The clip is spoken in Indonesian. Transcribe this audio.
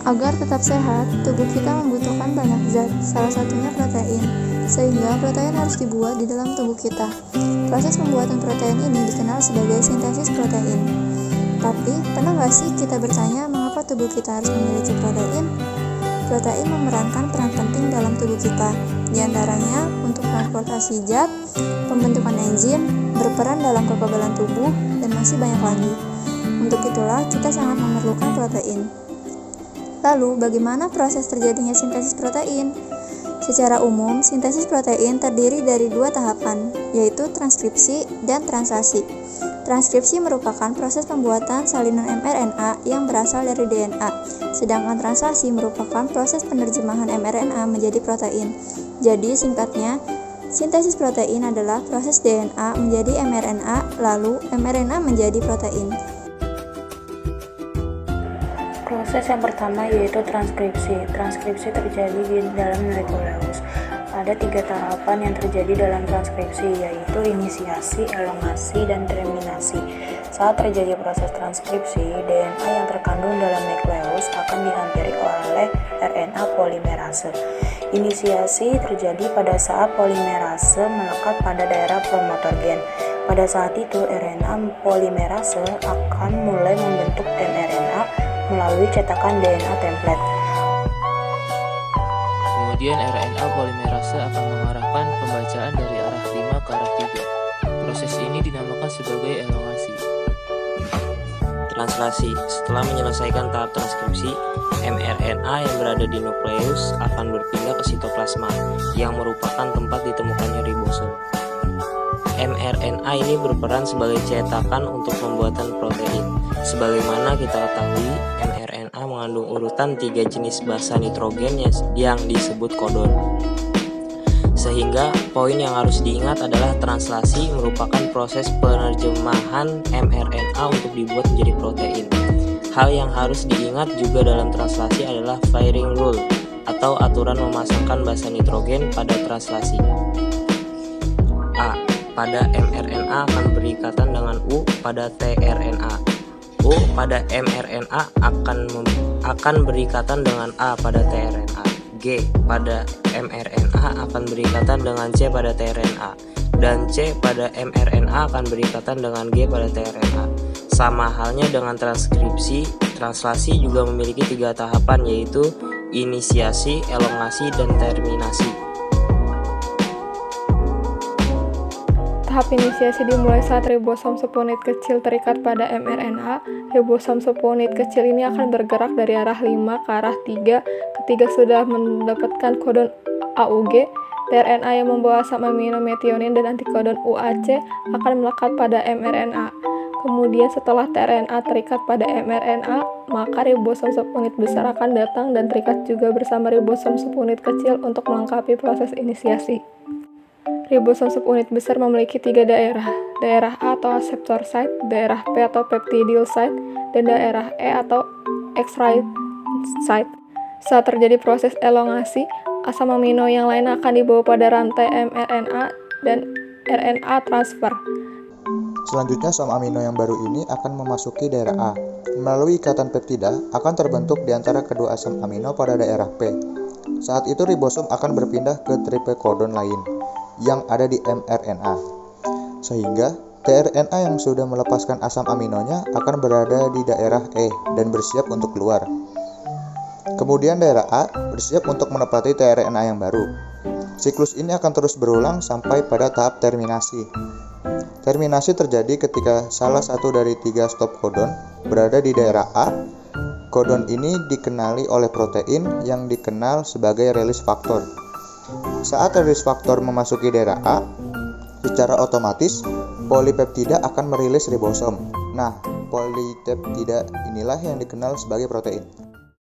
Agar tetap sehat, tubuh kita membutuhkan banyak zat, salah satunya protein, sehingga protein harus dibuat di dalam tubuh kita. Proses pembuatan protein ini dikenal sebagai sintesis protein. Tapi, pernah nggak sih kita bertanya mengapa tubuh kita harus memiliki protein? Protein memerankan peran penting dalam tubuh kita, diantaranya untuk transportasi zat, pembentukan enzim, berperan dalam kekebalan tubuh, dan masih banyak lagi. Untuk itulah, kita sangat memerlukan protein. Lalu, bagaimana proses terjadinya sintesis protein? Secara umum, sintesis protein terdiri dari dua tahapan, yaitu transkripsi dan translasi. Transkripsi merupakan proses pembuatan salinan mRNA yang berasal dari DNA, sedangkan translasi merupakan proses penerjemahan mRNA menjadi protein. Jadi, singkatnya, sintesis protein adalah proses DNA menjadi mRNA, lalu mRNA menjadi protein. Proses yang pertama yaitu transkripsi. Transkripsi terjadi di dalam nukleus. Ada 3 tahapan yang terjadi dalam transkripsi, yaitu inisiasi, elongasi, dan terminasi. Saat terjadi proses transkripsi, DNA yang terkandung dalam nukleus akan dihampiri oleh RNA polimerase. Inisiasi terjadi pada saat polimerase melekat pada daerah promotor gen. Pada saat itu, RNA polimerase akan mulai membentuk mRNA melalui cetakan DNA template. Kemudian RNA polimerase akan mengarahkan pembacaan dari arah 5 ke arah 3. Proses ini dinamakan sebagai elongasi. Translasi. Setelah menyelesaikan tahap transkripsi, mRNA yang berada di nukleus akan berpindah ke sitoplasma, yang merupakan tempat ditemukannya ribosom. mRNA ini berperan sebagai cetakan untuk pembuatan protein. Sebagaimana kita ketahui, mRNA mengandung urutan 3 jenis basa nitrogen yang disebut kodon. Sehingga poin yang harus diingat adalah translasi merupakan proses penerjemahan mRNA untuk dibuat menjadi protein. Hal yang harus diingat juga dalam translasi adalah firing rule atau aturan memasangkan basa nitrogen pada translasi. A. Pada mRNA akan berikatan dengan U pada tRNA. U pada mRNA akan berikatan dengan A pada tRNA. G pada mRNA akan berikatan dengan C pada tRNA. Dan C pada mRNA akan berikatan dengan G pada tRNA. Sama halnya dengan transkripsi, translasi juga memiliki 3 tahapan, yaitu inisiasi, elongasi, dan terminasi. Tahap inisiasi dimulai saat ribosom subunit kecil terikat pada mRNA. Ribosom subunit kecil ini akan bergerak dari arah 5 ke arah 3. Ketika sudah mendapatkan kodon AUG, tRNA yang membawa asam amino metionin dan antikodon UAC akan melekat pada mRNA. Kemudian setelah tRNA terikat pada mRNA, maka ribosom subunit besar akan datang dan terikat juga bersama ribosom subunit kecil untuk melengkapi proses inisiasi. Ribosom subunit besar memiliki 3 daerah, daerah A atau acceptor site, daerah P atau peptidyl site, dan daerah E atau extrait site. Saat terjadi proses elongasi, asam amino yang lain akan dibawa pada rantai mRNA dan RNA transfer. Selanjutnya, asam amino yang baru ini akan memasuki daerah A. Melalui ikatan peptida akan terbentuk di antara kedua asam amino pada daerah P. Saat itu ribosom akan berpindah ke triple codon lain yang ada di mRNA, sehingga tRNA yang sudah melepaskan asam aminonya akan berada di daerah E dan bersiap untuk keluar. Kemudian daerah A bersiap untuk menepati tRNA yang baru. Siklus ini akan terus berulang sampai pada tahap terminasi. Terminasi terjadi ketika salah satu dari 3 stop codon berada di daerah A. Kodon ini dikenali oleh protein yang dikenal sebagai release factor. Saat release factor memasuki daerah A, secara otomatis polipeptida akan merilis ribosom. Nah, polipeptida inilah yang dikenal sebagai protein.